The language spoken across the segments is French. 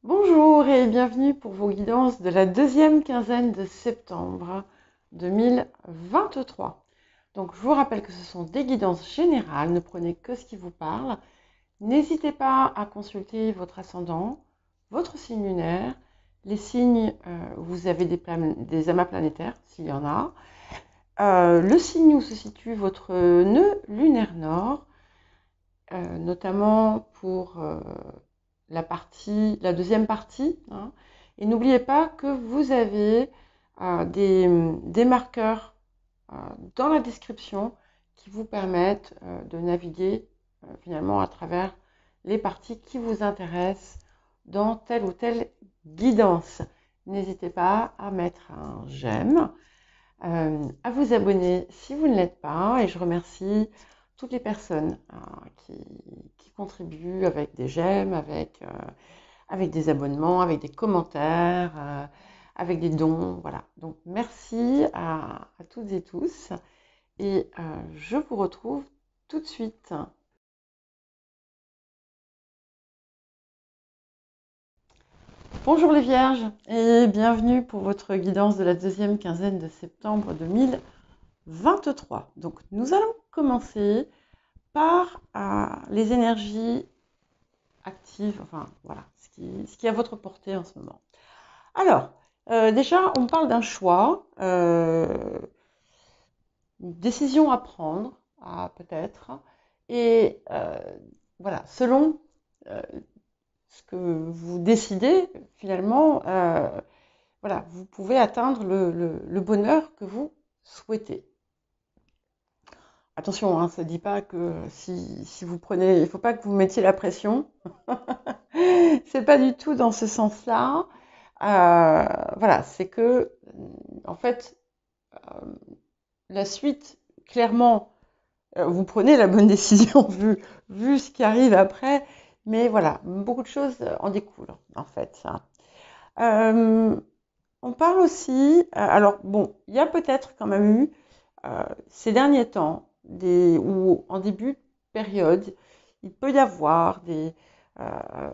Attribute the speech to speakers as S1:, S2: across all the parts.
S1: Bonjour et bienvenue pour vos guidances de la deuxième quinzaine de septembre 2023. Donc je vous rappelle que ce sont des guidances générales, ne prenez que ce qui vous parle. N'hésitez pas à consulter votre ascendant, votre signe lunaire, les signes où vous avez des amas planétaires, s'il y en a, le signe où se situe votre nœud lunaire nord, notamment pour la deuxième partie, hein. Et n'oubliez pas que vous avez des marqueurs dans la description qui vous permettent de naviguer finalement à travers les parties qui vous intéressent dans telle ou telle guidance. N'hésitez pas à mettre un j'aime, à vous abonner si vous ne l'êtes pas, et je remercie toutes les personnes qui contribuent avec des j'aime, avec des abonnements, avec des commentaires, avec des dons. Voilà. Donc merci à toutes et tous, et je vous retrouve tout de suite. Bonjour les Vierges et bienvenue pour votre guidance de la deuxième quinzaine de septembre 2023. Donc nous allons commencer par les énergies actives, enfin voilà, ce qui est à votre portée en ce moment. Alors, déjà, on parle d'un choix, une décision à prendre, peut-être, et voilà, selon ce que vous décidez, finalement, voilà, vous pouvez atteindre le bonheur que vous souhaitez. Attention, hein, ça ne dit pas que si vous prenez, il ne faut pas que vous mettiez la pression. C'est pas du tout dans ce sens-là. Voilà, c'est que, en fait, la suite, clairement, vous prenez la bonne décision vu ce qui arrive après, mais voilà, beaucoup de choses en découlent, en fait. On parle aussi, alors bon, il y a peut-être quand même eu, ces derniers temps, ou en début de période, il peut y avoir euh,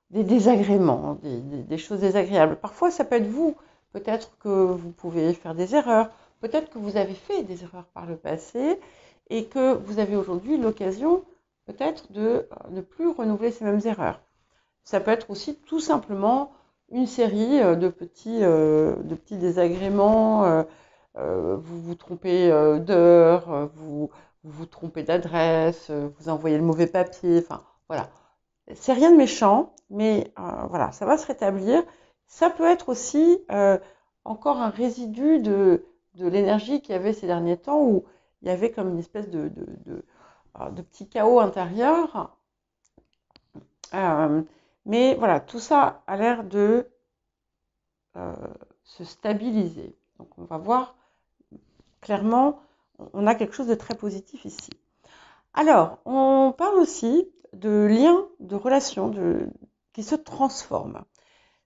S1: des désagréments, des choses désagréables. Parfois, ça peut être vous. Peut-être que vous pouvez faire des erreurs. Peut-être que vous avez fait des erreurs par le passé et que vous avez aujourd'hui l'occasion peut-être de ne plus renouveler ces mêmes erreurs. Ça peut être aussi tout simplement une série de petits désagréments. Vous vous trompez d'heure, vous trompez d'adresse, vous envoyez le mauvais papier. Enfin, voilà. C'est rien de méchant, mais voilà, ça va se rétablir. Ça peut être aussi encore un résidu de l'énergie qu'il y avait ces derniers temps où il y avait comme une espèce de petit chaos intérieur. Mais voilà, tout ça a l'air de se stabiliser. Donc on va voir clairement, on a quelque chose de très positif ici. Alors, on parle aussi de liens, de relations qui se transforment.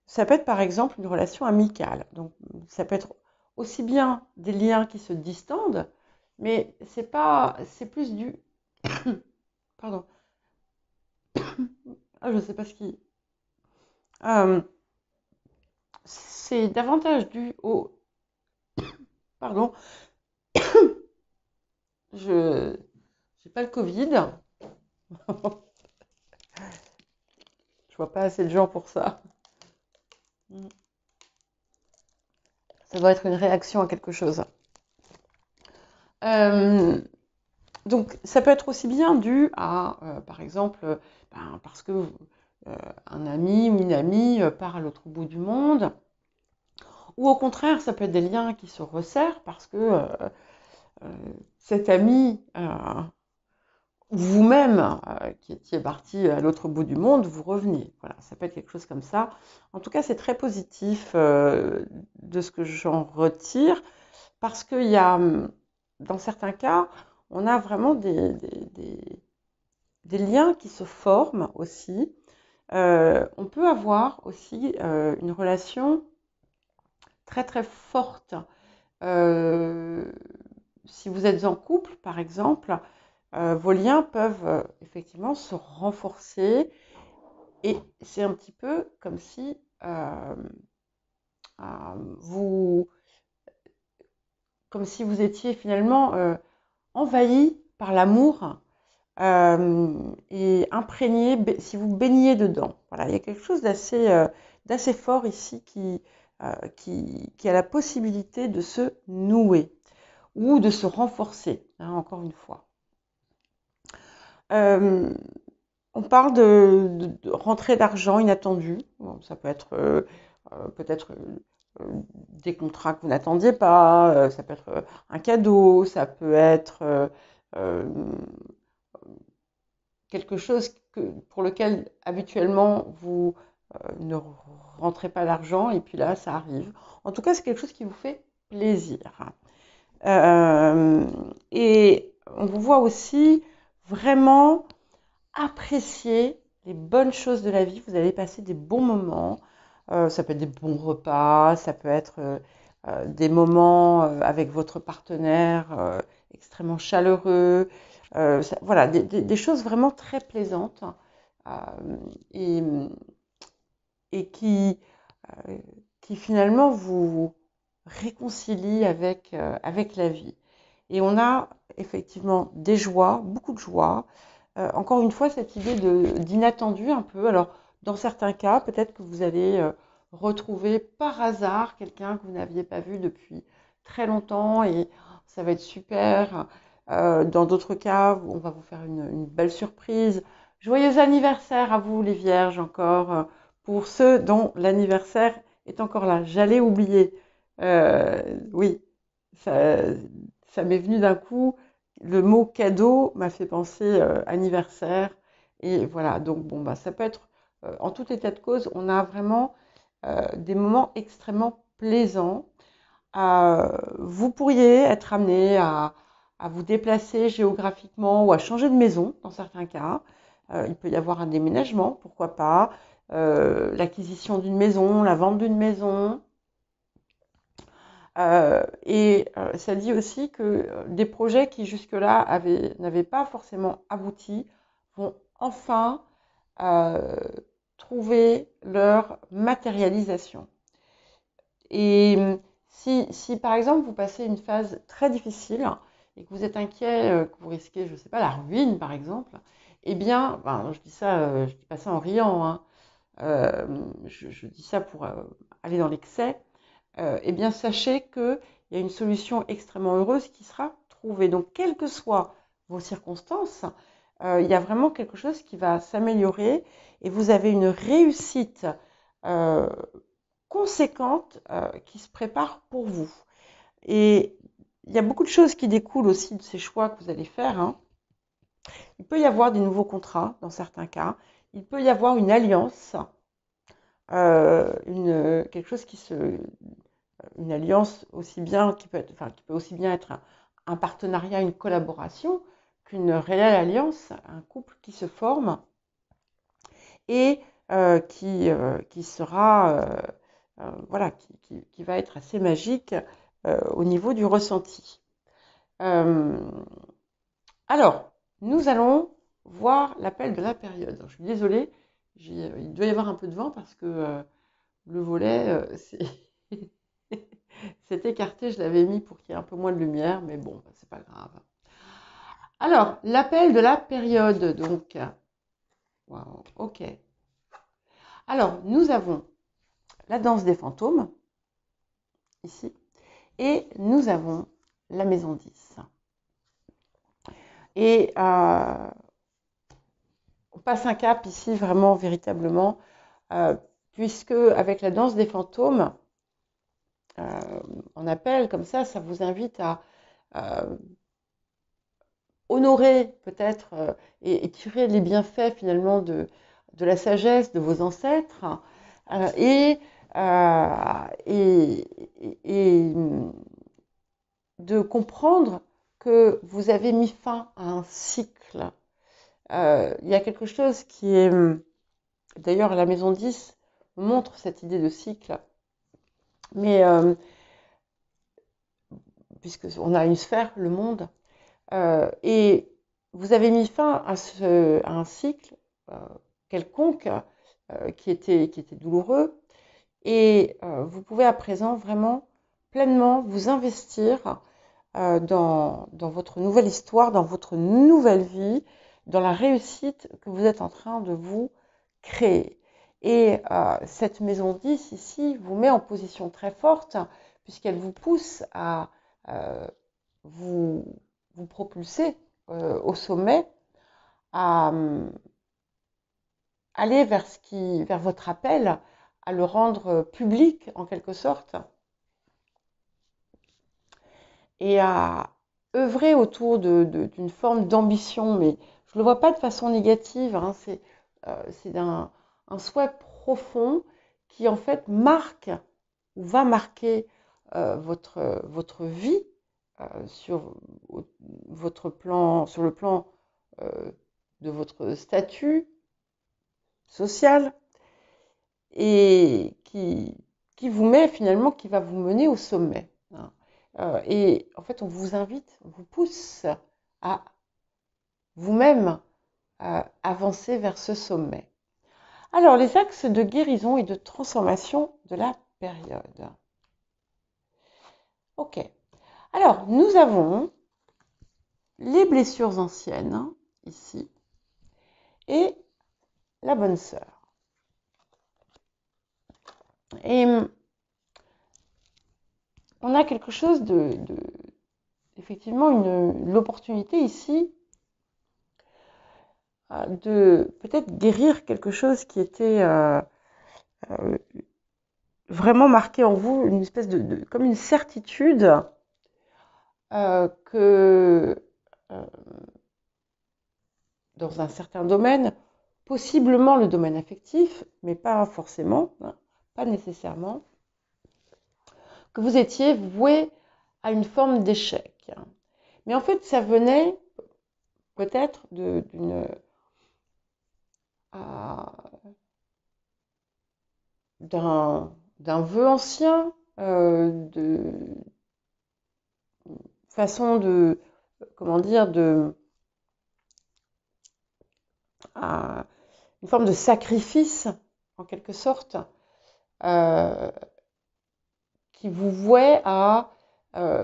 S1: Ça peut être par exemple une relation amicale. Donc, ça peut être aussi bien des liens qui se distendent, mais c'est plus du, pardon, je ne sais pas ce qui, euh, c'est davantage dû au, pardon, je n'ai pas le Covid, je vois pas assez de gens pour ça. Ça doit être une réaction à quelque chose. Donc, ça peut être aussi bien dû à, par exemple, parce que un ami ou une amie part à l'autre bout du monde, ou au contraire, ça peut être des liens qui se resserrent parce que cet ami, ou vous-même, qui étiez parti à l'autre bout du monde, vous revenez. Voilà, ça peut être quelque chose comme ça. En tout cas, c'est très positif de ce que j'en retire, parce qu'il y a, dans certains cas, on a vraiment des liens qui se forment aussi. On peut avoir aussi une relation très très forte. Si vous êtes en couple, par exemple, vos liens peuvent effectivement se renforcer Et c'est un petit peu comme si vous, comme si vous étiez finalement envahi par l'amour et imprégné, si vous baigniez dedans. Voilà, il y a quelque chose d'assez fort ici qui a la possibilité de se nouer ou de se renforcer, hein, encore une fois. Euh, on parle de rentrée d'argent inattendue. Bon, ça peut être peut-être des contrats que vous n'attendiez pas, ça peut être un cadeau, ça peut être euh, quelque chose pour lequel habituellement vous ne rentrez pas d'argent et puis là ça arrive. En tout cas, c'est quelque chose qui vous fait plaisir. Et on vous voit aussi vraiment apprécier les bonnes choses de la vie. Vous allez passer des bons moments. Ça peut être des bons repas, ça peut être des moments avec votre partenaire extrêmement chaleureux. Voilà, des choses vraiment très plaisantes euh, et, et qui finalement vous réconcilient avec la vie. Et on a effectivement des joies, beaucoup de joie. Encore une fois, cette idée d'inattendu un peu. Alors, dans certains cas, peut-être que vous allez retrouver par hasard quelqu'un que vous n'aviez pas vu depuis très longtemps et ça va être super. Dans d'autres cas, on va vous faire une belle surprise. Joyeux anniversaire à vous, les vierges, encore, pour ceux dont l'anniversaire est encore là. J'allais oublier. Oui, ça, ça m'est venu d'un coup. Le mot cadeau m'a fait penser anniversaire. Et voilà, donc bon, bah, ça peut être, en tout état de cause, on a vraiment des moments extrêmement plaisants. Vous pourriez être amené à vous déplacer géographiquement ou à changer de maison dans certains cas. Il peut y avoir un déménagement, pourquoi pas, l'acquisition d'une maison, la vente d'une maison. Ça dit aussi que des projets qui jusque-là n'avaient pas forcément abouti vont enfin euh, trouver leur matérialisation. Et si par exemple vous passez une phase très difficile et que vous êtes inquiet, que vous risquez, je ne sais pas, la ruine par exemple, eh bien, ben, je dis pas ça en riant, hein, je dis ça pour aller dans l'excès, eh bien sachez qu'il y a une solution extrêmement heureuse qui sera trouvée. Donc, quelles que soient vos circonstances, il y a vraiment quelque chose qui va s'améliorer et vous avez une réussite euh, conséquente qui se prépare pour vous. Et il y a beaucoup de choses qui découlent aussi de ces choix que vous allez faire, hein. Il peut y avoir des nouveaux contrats dans certains cas. Il peut y avoir une alliance, quelque chose une alliance aussi bien qui peut aussi bien être un partenariat, une collaboration qu'une réelle alliance, un couple qui se forme et qui sera voilà qui va être assez magique au niveau du ressenti. Euh, alors, nous allons voir l'appel de la période. Alors, je suis désolée, il doit y avoir un peu de vent parce que le volet c'est écarté, je l'avais mis pour qu'il y ait un peu moins de lumière, mais bon, c'est pas grave. Alors, l'appel de la période, donc. Wow, ok. Alors, nous avons la danse des fantômes, ici, et nous avons la maison 10. Et on passe un cap ici, vraiment, véritablement, puisque avec la danse des fantômes, en appel, comme ça vous invite à honorer peut-être et tirer les bienfaits finalement de la sagesse de vos ancêtres euh, et, euh, et, et de comprendre que vous avez mis fin à un cycle. Il y a quelque chose qui est, d'ailleurs la maison 10 montre cette idée de cycle, mais puisqu'on a une sphère, le monde, et vous avez mis fin à un cycle quelconque qui était douloureux. Et vous pouvez à présent vraiment pleinement vous investir dans votre nouvelle histoire, dans votre nouvelle vie, dans la réussite que vous êtes en train de vous créer. Et cette maison 10 ici vous met en position très forte puisqu'elle vous pousse à vous, vous propulser au sommet, à aller vers votre appel, à le rendre public en quelque sorte, et à œuvrer autour d'une forme d'ambition, mais je ne le vois pas de façon négative, hein, c'est un souhait profond qui en fait marque ou va marquer votre vie sur votre plan, sur le plan euh, de votre statut social, et qui vous met finalement, qui va vous mener au sommet, hein. Et en fait, on vous invite, on vous pousse à vous-même avancer vers ce sommet. Alors, les axes de guérison et de transformation de la période. Ok. Alors, nous avons les blessures anciennes, hein, ici, et la bonne sœur. Et on a quelque chose effectivement, l'opportunité ici de peut-être guérir quelque chose qui était vraiment marqué en vous, une espèce comme une certitude que dans un certain domaine, possiblement le domaine affectif, mais pas forcément, hein, pas nécessairement, que vous étiez voué à une forme d'échec. Mais en fait, ça venait peut-être d'un vœu ancien, de façon de, comment dire, une forme de sacrifice, en quelque sorte, qui vous vouait à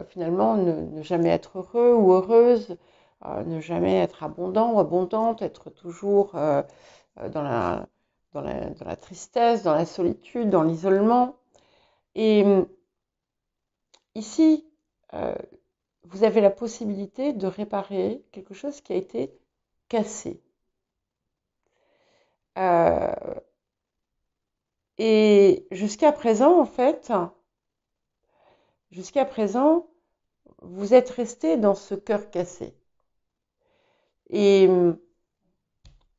S1: finalement ne jamais être heureux ou heureuse, ne jamais être abondant ou abondante, être toujours dans la tristesse, dans la solitude, dans l'isolement. Et ici, vous avez la possibilité de réparer quelque chose qui a été cassé. Et jusqu'à présent, en fait, vous êtes resté dans ce cœur cassé. Et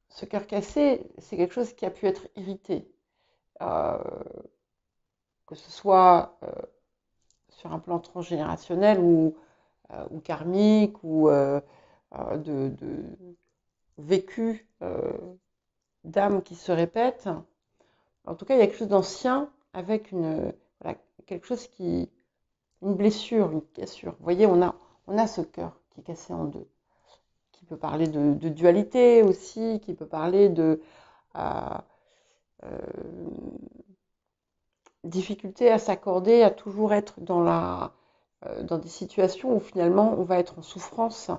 S1: ce cœur cassé, c'est quelque chose qui a pu être irrité, que ce soit sur un plan transgénérationnel ou karmique, ou de vécu d'âme qui se répète. En tout cas, il y a quelque chose d'ancien avec voilà, quelque chose une blessure, une cassure. Vous voyez, on a ce cœur qui est cassé en deux, qui peut parler de dualité aussi, qui peut parler de difficulté à s'accorder, à toujours être dans des situations où finalement on va être en souffrance.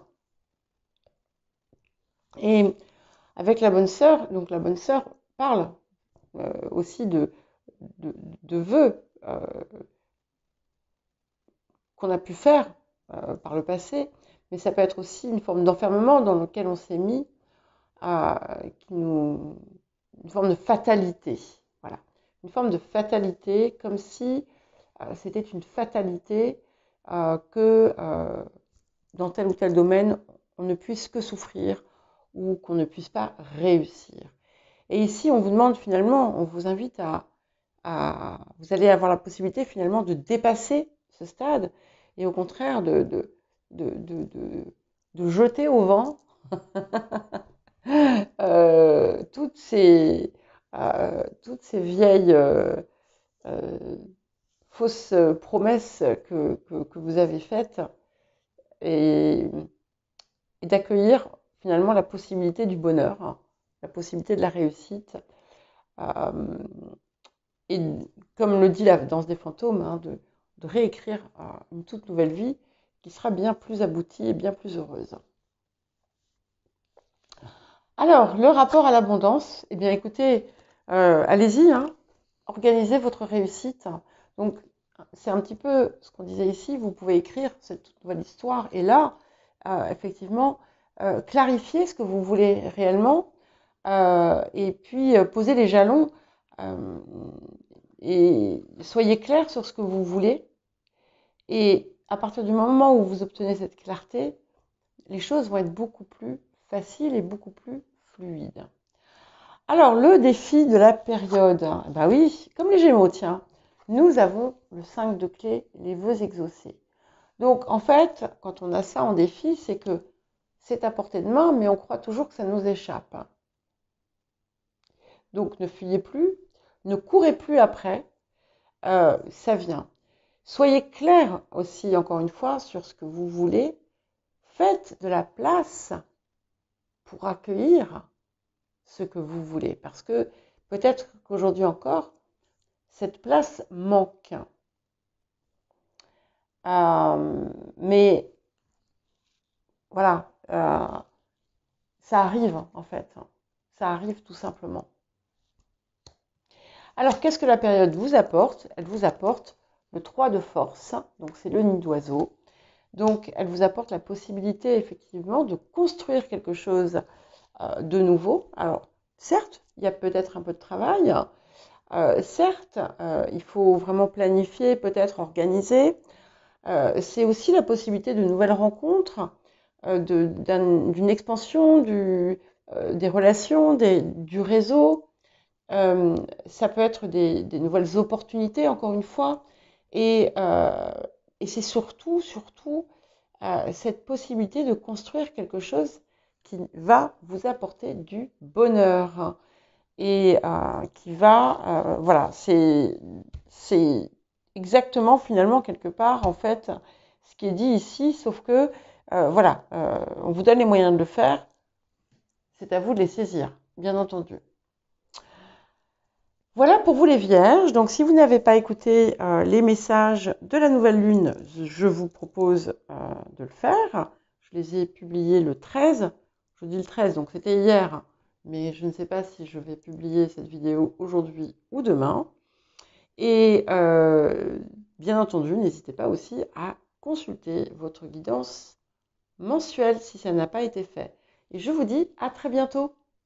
S1: Et avec la bonne sœur, donc la bonne sœur parle aussi de vœux qu'on a pu faire par le passé, mais ça peut être aussi une forme d'enfermement dans lequel on s'est mis, une forme de fatalité. Voilà. Une forme de fatalité, comme si c'était une fatalité que dans tel ou tel domaine, on ne puisse que souffrir ou qu'on ne puisse pas réussir. Et ici, on vous demande finalement, on vous invite vous allez avoir la possibilité finalement de dépasser ce stade et au contraire de jeter au vent toutes ces vieilles fausses promesses que vous avez faites, et d'accueillir finalement la possibilité du bonheur, hein, la possibilité de la réussite, euh, et comme le dit la danse des fantômes, hein, de réécrire une toute nouvelle vie qui sera bien plus aboutie et bien plus heureuse. Alors, le rapport à l'abondance, eh bien écoutez, allez-y, hein, organisez votre réussite. Donc, c'est un petit peu ce qu'on disait ici, vous pouvez écrire cette toute nouvelle histoire et là, effectivement, clarifier ce que vous voulez réellement et puis poser les jalons euh, et soyez clair sur ce que vous voulez. Et à partir du moment où vous obtenez cette clarté, les choses vont être beaucoup plus faciles et beaucoup plus fluides. Alors, le défi de la période, bah oui, comme les Gémeaux, tiens, nous avons le 5 de clé, les vœux exaucés. Donc, en fait, quand on a ça en défi, c'est que c'est à portée de main, mais on croit toujours que ça nous échappe. Donc, ne fuyez plus, ne courez plus après, ça vient. Soyez clair aussi, encore une fois, sur ce que vous voulez. Faites de la place pour accueillir ce que vous voulez. Parce que peut-être qu'aujourd'hui encore, cette place manque. Mais voilà, ça arrive en fait. Ça arrive tout simplement. Alors, qu'est-ce que la période vous apporte? Elle vous apporte le 3 de force, donc c'est le nid d'oiseau. Donc, elle vous apporte la possibilité effectivement de construire quelque chose de nouveau. Alors, certes, il y a peut-être un peu de travail. Certes, il faut vraiment planifier, peut-être organiser. C'est aussi la possibilité de nouvelles rencontres, d'une expansion des relations, du réseau. Ça peut être des nouvelles opportunités, encore une fois. Et, euh, et c'est surtout cette possibilité de construire quelque chose qui va vous apporter du bonheur et qui va, voilà, c'est exactement finalement quelque part en fait ce qui est dit ici, sauf que voilà, on vous donne les moyens de le faire, c'est à vous de les saisir, bien entendu. Voilà pour vous les vierges. Donc si vous n'avez pas écouté les messages de la nouvelle lune, je vous propose de le faire. Je les ai publiés le 13. Je dis le 13, donc c'était hier, mais je ne sais pas si je vais publier cette vidéo aujourd'hui ou demain. Et bien entendu, n'hésitez pas aussi à consulter votre guidance mensuelle si ça n'a pas été fait. Et je vous dis à très bientôt.